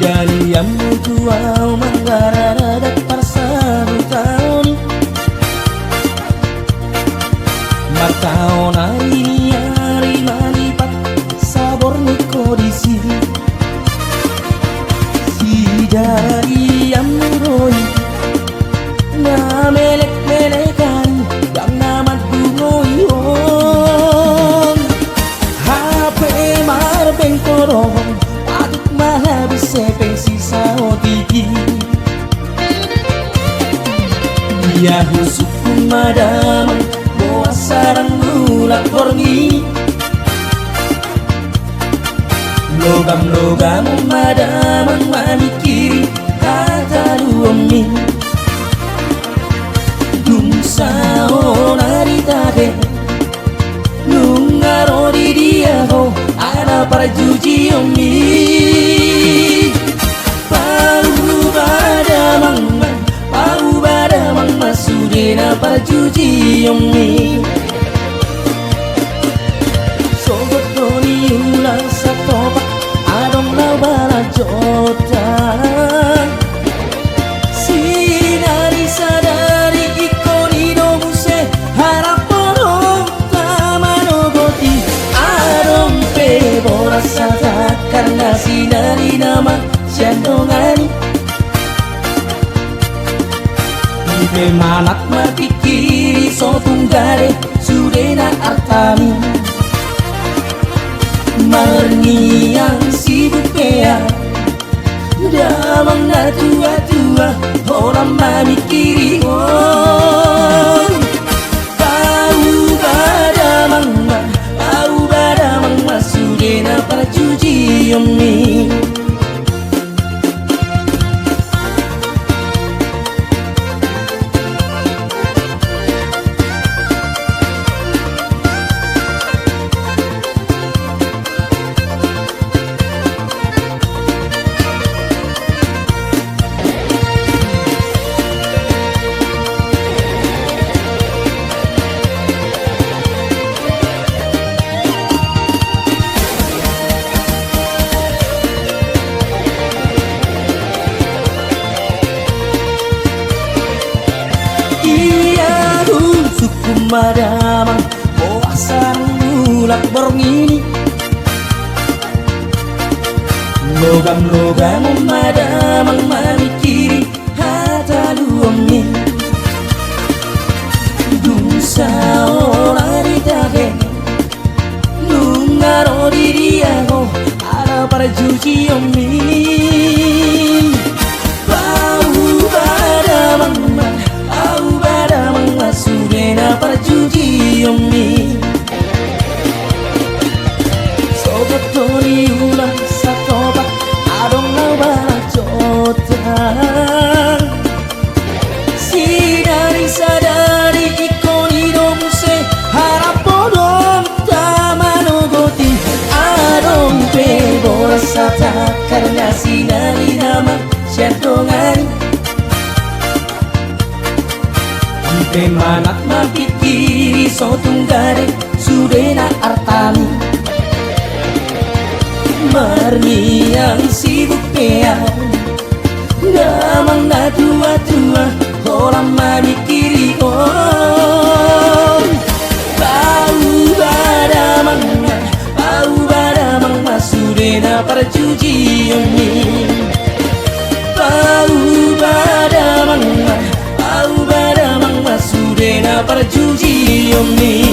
Dari yang mutua manggara dapat tahun Matao nari hari manipat sabor ni kodisi Si dari yang muroi na melek-melekan yang namat bungoy HP marbeng korong aduk mahabis sepeng sisa otiki Dia husuk kumadamang bawa sarang mulak borngi Logam-logam madamang mamikiri kata duomi Sao naritake nungaro di dia ho ada para juji omi pau bada mang sudena para juji omi sogot doni ulang satopa adong na bala jota sinari sadari karena sinari nama syandongani Ibe manak mati kiri so tunggare sudena artami Marni yang sibuk pea damang na tua-tua orang mami kiri Pau badamang masudena para juji omi Madamang boasan mulak borngini Logam-logam madamang mamikiri hata luomi Dumsa olari take nungaro di dia ho ada para juji omi Pau badamang masudena para juji omi Sobat doni ulang satoba adong nabara jota Sinari sadari ikoni domse harapodom tamanogoti adong pebora sata karena sinari nama syandongani Ibe manak mapikiri so tunggare sudena artami Marni yang sibuk pea damang na tua-tua orang mamikiri Pau badamang masudena para juji omi Pau badamang masudena para juji omi